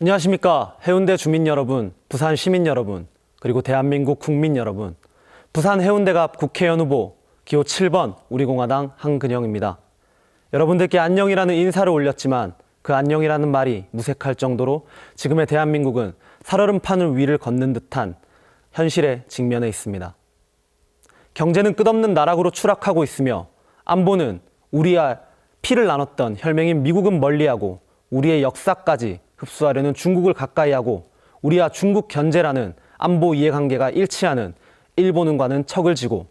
안녕하십니까. 해운대 주민 여러분, 부산 시민 여러분, 그리고 대한민국 국민 여러분. 부산 해운대갑 국회의원 후보 기호 7번 우리공화당 한근영입니다. 여러분들께 안녕이라는 인사를 올렸지만 그 안녕이라는 말이 무색할 정도로 지금의 대한민국은 살얼음판을 위를 걷는 듯한 현실에 직면해 있습니다. 경제는 끝없는 나락으로 추락하고 있으며 안보는 우리와 피를 나눴던 혈맹인 미국은 멀리하고 우리의 역사까지 흡수하려는 중국을 가까이하고 우리와 중국 견제라는 안보 이해관계가 일치하는 일본과는 척을 지고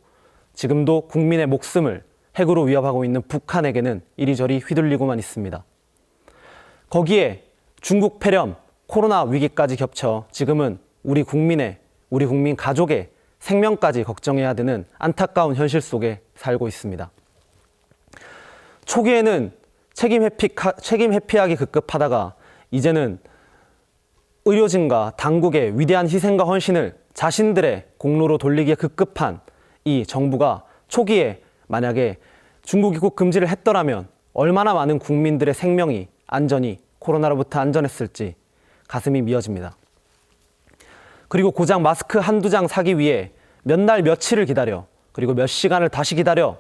지금도 국민의 목숨을 핵으로 위협하고 있는 북한에게는 이리저리 휘둘리고만 있습니다. 거기에 중국 폐렴, 코로나 위기까지 겹쳐 지금은 우리 국민 가족의 생명까지 걱정해야 되는 안타까운 현실 속에 살고 있습니다. 초기에는 책임 회피하기 급급하다가 이제는 의료진과 당국의 위대한 희생과 헌신을 자신들의 공로로 돌리기에 급급한 이 정부가 초기에 만약에 중국 입국 금지를 했더라면 얼마나 많은 국민들의 생명이 안전히 코로나로부터 안전했을지 가슴이 미어집니다. 그리고 고작 마스크 한두 장 사기 위해 몇 날 며칠을 기다려 그리고 몇 시간을 다시 기다려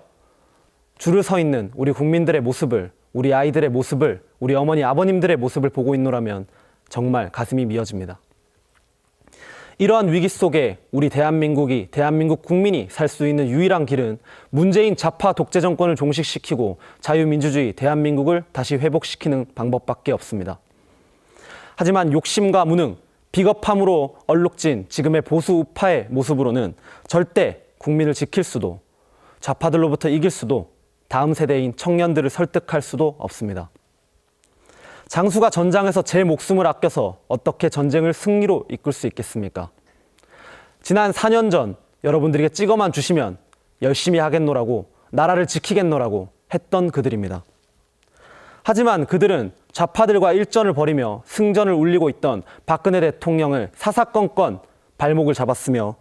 줄을 서 있는 우리 국민들의 모습을, 우리 아이들의 모습을, 우리 어머니 아버님들의 모습을 보고 있노라면 정말 가슴이 미어집니다. 이러한 위기 속에 우리 대한민국 국민이 살 수 있는 유일한 길은 문재인 좌파 독재 정권을 종식시키고 자유민주주의 대한민국을 다시 회복시키는 방법밖에 없습니다. 하지만 욕심과 무능, 비겁함으로 얼룩진 지금의 보수 우파의 모습으로는 절대 국민을 지킬 수도 좌파들로부터 이길 수도 다음 세대인 청년들을 설득할 수도 없습니다. 장수가 전장에서 제 목숨을 아껴서 어떻게 전쟁을 승리로 이끌 수 있겠습니까? 지난 4년 전 여러분들에게 찍어만 주시면 열심히 하겠노라고, 나라를 지키겠노라고 했던 그들입니다. 하지만 그들은 좌파들과 일전을 벌이며 승전을 울리고 있던 박근혜 대통령을 사사건건 발목을 잡았으며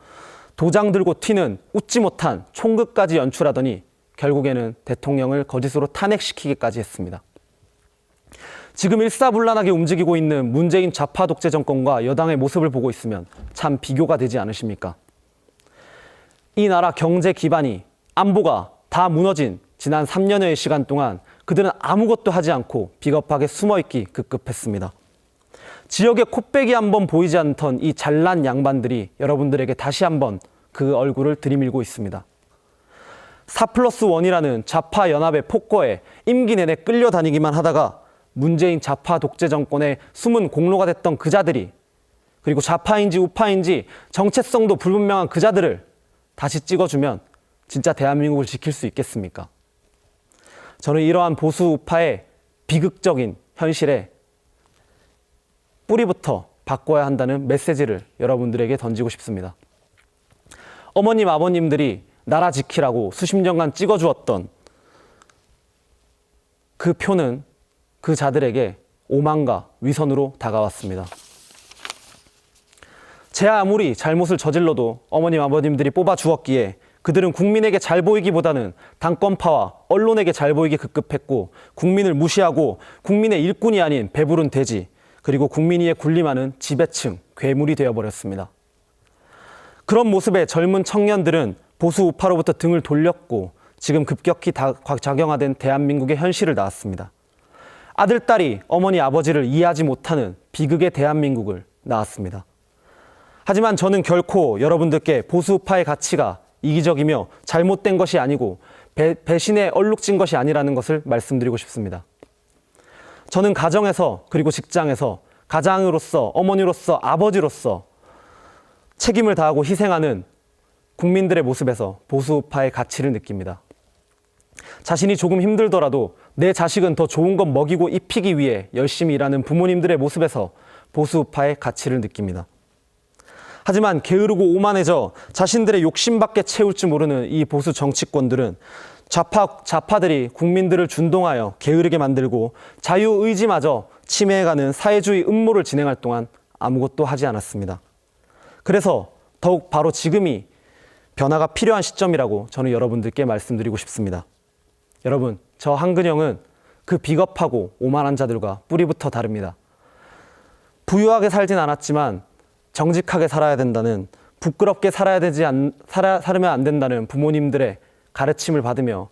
도장 들고 튀는 웃지 못한 총극까지 연출하더니 결국에는 대통령을 거짓으로 탄핵시키기까지 했습니다. 지금 일사불란하게 움직이고 있는 문재인 좌파 독재 정권과 여당의 모습을 보고 있으면 참 비교가 되지 않으십니까? 이 나라 경제 기반이, 안보가 다 무너진 지난 3년여의 시간 동안 그들은 아무것도 하지 않고 비겁하게 숨어있기 급급했습니다. 지역에 코빼기 한번 보이지 않던 이 잘난 양반들이 여러분들에게 다시 한번 그 얼굴을 들이밀고 있습니다. 4+1이라는 좌파 연합의 폭거에 임기 내내 끌려다니기만 하다가 문재인 좌파 독재 정권의 숨은 공로가 됐던 그자들이, 그리고 좌파인지 우파인지 정체성도 불분명한 그자들을 다시 찍어주면 진짜 대한민국을 지킬 수 있겠습니까? 저는 이러한 보수 우파의 비극적인 현실에 뿌리부터 바꿔야 한다는 메시지를 여러분들에게 던지고 싶습니다. 어머님, 아버님들이 나라 지키라고 수십 년간 찍어주었던 그 표는 그 자들에게 오만과 위선으로 다가왔습니다. 제 아무리 잘못을 저질러도 어머님, 아버님들이 뽑아주었기에 그들은 국민에게 잘 보이기보다는 당권파와 언론에게 잘 보이기 급급했고 국민을 무시하고 국민의 일꾼이 아닌 배부른 돼지, 그리고 국민위에 군림하는 지배층, 괴물이 되어버렸습니다. 그런 모습에 젊은 청년들은 보수 우파로부터 등을 돌렸고 지금 급격히 작용화된 대한민국의 현실을 낳았습니다. 아들, 딸이 어머니, 아버지를 이해하지 못하는 비극의 대한민국을 낳았습니다. 하지만 저는 결코 여러분들께 보수 우파의 가치가 이기적이며 잘못된 것이 아니고 배신에 얼룩진 것이 아니라는 것을 말씀드리고 싶습니다. 저는 가정에서, 그리고 직장에서 가장으로서, 어머니로서, 아버지로서 책임을 다하고 희생하는 국민들의 모습에서 보수 우파의 가치를 느낍니다. 자신이 조금 힘들더라도 내 자식은 더 좋은 것 먹이고 입히기 위해 열심히 일하는 부모님들의 모습에서 보수 우파의 가치를 느낍니다. 하지만 게으르고 오만해져 자신들의 욕심밖에 채울 줄 모르는 이 보수 정치권들은 좌파들이 국민들을 준동하여 게으르게 만들고 자유의지마저 침해해가는 사회주의 음모를 진행할 동안 아무것도 하지 않았습니다. 그래서 더욱 바로 지금이 변화가 필요한 시점이라고 저는 여러분들께 말씀드리고 싶습니다. 여러분, 저 한근영은 그 비겁하고 오만한 자들과 뿌리부터 다릅니다. 부유하게 살진 않았지만 정직하게 살아야 된다는, 부끄럽게 살으면 안 된다는 부모님들의 가르침을 받으며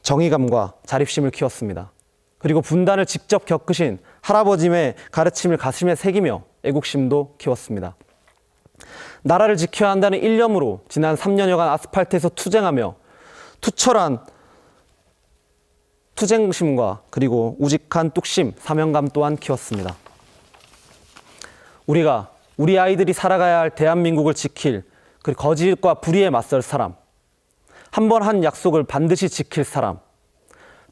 정의감과 자립심을 키웠습니다. 그리고 분단을 직접 겪으신 할아버님의 가르침을 가슴에 새기며 애국심도 키웠습니다. 나라를 지켜야 한다는 일념으로 지난 3년여간 아스팔트에서 투쟁하며 투철한 투쟁심과 그리고 우직한 뚝심, 사명감 또한 키웠습니다. 우리가 우리 아이들이 살아가야 할 대한민국을 지킬, 그 거짓과 불의에 맞설 사람, 한 번 한 약속을 반드시 지킬 사람,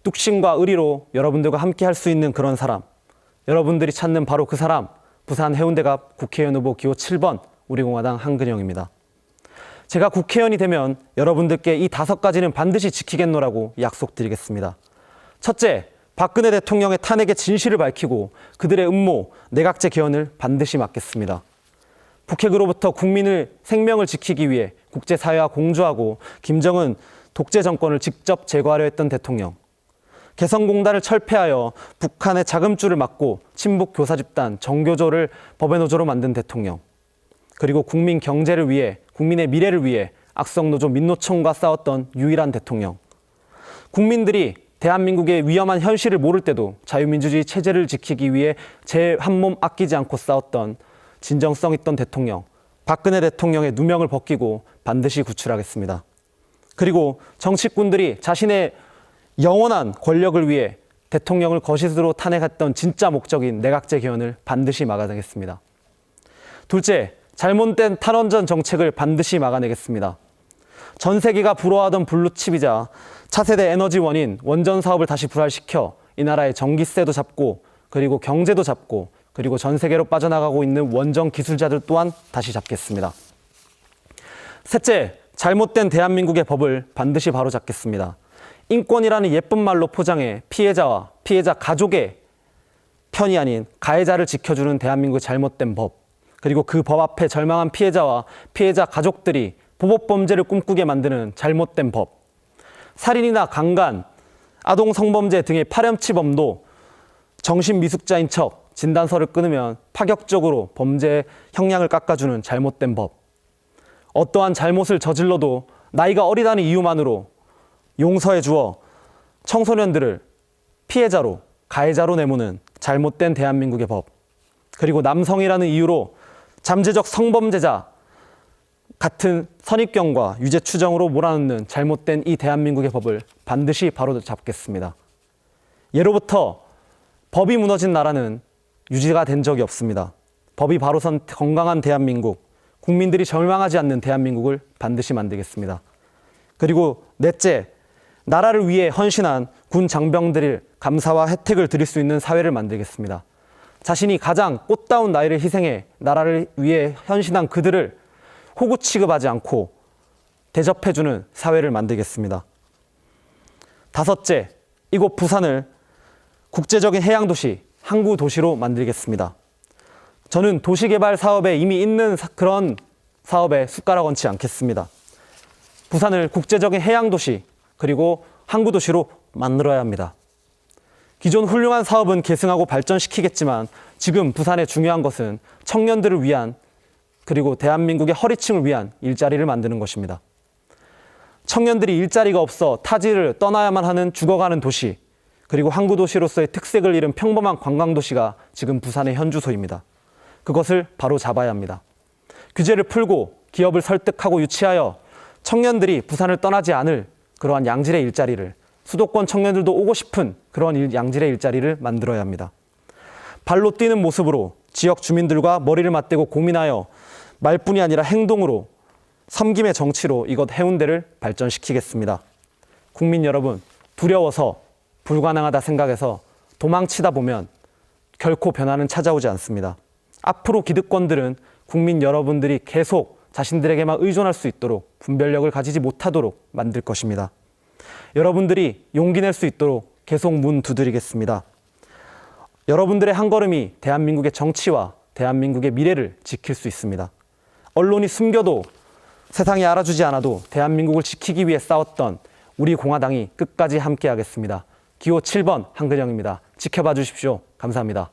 뚝심과 의리로 여러분들과 함께 할 수 있는 그런 사람, 여러분들이 찾는 바로 그 사람, 부산 해운대갑 국회의원 후보 기호 7번 우리공화당 한근영입니다. 제가 국회의원이 되면 여러분들께 이 5가지는 반드시 지키겠노라고 약속드리겠습니다. 첫째, 박근혜 대통령의 탄핵의 진실을 밝히고 그들의 음모, 내각제 개헌을 반드시 막겠습니다. 북핵으로부터 국민의 생명을 지키기 위해 국제사회와 공조하고 김정은 독재 정권을 직접 제거하려 했던 대통령, 개성공단을 철폐하여 북한의 자금줄을 막고 친북 교사 집단 정교조를 법의 노조로 만든 대통령, 그리고 국민 경제를 위해, 국민의 미래를 위해 악성노조 민노총과 싸웠던 유일한 대통령, 국민들이 대한민국의 위험한 현실을 모를 때도 자유민주주의 체제를 지키기 위해 제 한 몸 아끼지 않고 싸웠던 진정성 있던 대통령, 박근혜 대통령의 누명을 벗기고 반드시 구출하겠습니다. 그리고 정치꾼들이 자신의 영원한 권력을 위해 대통령을 거짓으로 탄핵했던 진짜 목적인 내각제 개헌을 반드시 막아내겠습니다. 둘째, 잘못된 탈원전 정책을 반드시 막아내겠습니다. 전 세계가 부러워하던 블루칩이자 차세대 에너지원인 원전 사업을 다시 부활시켜 이 나라의 전기세도 잡고 그리고 경제도 잡고 그리고 전 세계로 빠져나가고 있는 원전 기술자들 또한 다시 잡겠습니다. 셋째, 잘못된 대한민국의 법을 반드시 바로잡겠습니다. 인권이라는 예쁜 말로 포장해 피해자와 피해자 가족의 편이 아닌 가해자를 지켜주는 대한민국의 잘못된 법, 그리고 그 법 앞에 절망한 피해자와 피해자 가족들이 보복범죄를 꿈꾸게 만드는 잘못된 법, 살인이나 강간, 아동 성범죄 등의 파렴치범도 정신미숙자인 척 진단서를 끊으면 파격적으로 범죄 형량을 깎아주는 잘못된 법, 어떠한 잘못을 저질러도 나이가 어리다는 이유만으로 용서해 주어 청소년들을 피해자로, 가해자로 내모는 잘못된 대한민국의 법, 그리고 남성이라는 이유로 잠재적 성범죄자 같은 선입견과 유죄 추정으로 몰아넣는 잘못된 이 대한민국의 법을 반드시 바로잡겠습니다. 예로부터 법이 무너진 나라는 유지가 된 적이 없습니다. 법이 바로 선 건강한 대한민국, 국민들이 절망하지 않는 대한민국을 반드시 만들겠습니다. 그리고 넷째, 나라를 위해 헌신한 군 장병들을 감사와 혜택을 드릴 수 있는 사회를 만들겠습니다. 자신이 가장 꽃다운 나이를 희생해 나라를 위해 헌신한 그들을 호구 취급하지 않고 대접해주는 사회를 만들겠습니다. 다섯째, 이곳 부산을 국제적인 해양도시, 항구도시로 만들겠습니다. 저는 도시개발 사업에 이미 있는 그런 사업에 숟가락 얹지 않겠습니다. 부산을 국제적인 해양도시 그리고 항구도시로 만들어야 합니다. 기존 훌륭한 사업은 계승하고 발전시키겠지만 지금 부산의 중요한 것은 청년들을 위한 그리고 대한민국의 허리층을 위한 일자리를 만드는 것입니다. 청년들이 일자리가 없어 타지를 떠나야만 하는 죽어가는 도시, 그리고 항구도시로서의 특색을 잃은 평범한 관광도시가 지금 부산의 현주소입니다. 그것을 바로 잡아야 합니다. 규제를 풀고 기업을 설득하고 유치하여 청년들이 부산을 떠나지 않을 그러한 양질의 일자리를, 수도권 청년들도 오고 싶은 그런 양질의 일자리를 만들어야 합니다. 발로 뛰는 모습으로 지역 주민들과 머리를 맞대고 고민하여 말뿐이 아니라 행동으로 섬김의 정치로 이곳 해운대를 발전시키겠습니다. 국민 여러분, 두려워서 불가능하다 생각해서 도망치다 보면 결코 변화는 찾아오지 않습니다. 앞으로 기득권들은 국민 여러분들이 계속 자신들에게만 의존할 수 있도록 분별력을 가지지 못하도록 만들 것입니다. 여러분들이 용기 낼 수 있도록 계속 문 두드리겠습니다. 여러분들의 한 걸음이 대한민국의 정치와 대한민국의 미래를 지킬 수 있습니다. 언론이 숨겨도 세상이 알아주지 않아도 대한민국을 지키기 위해 싸웠던 우리 공화당이 끝까지 함께하겠습니다. 기호 7번 한근영입니다. 지켜봐 주십시오. 감사합니다.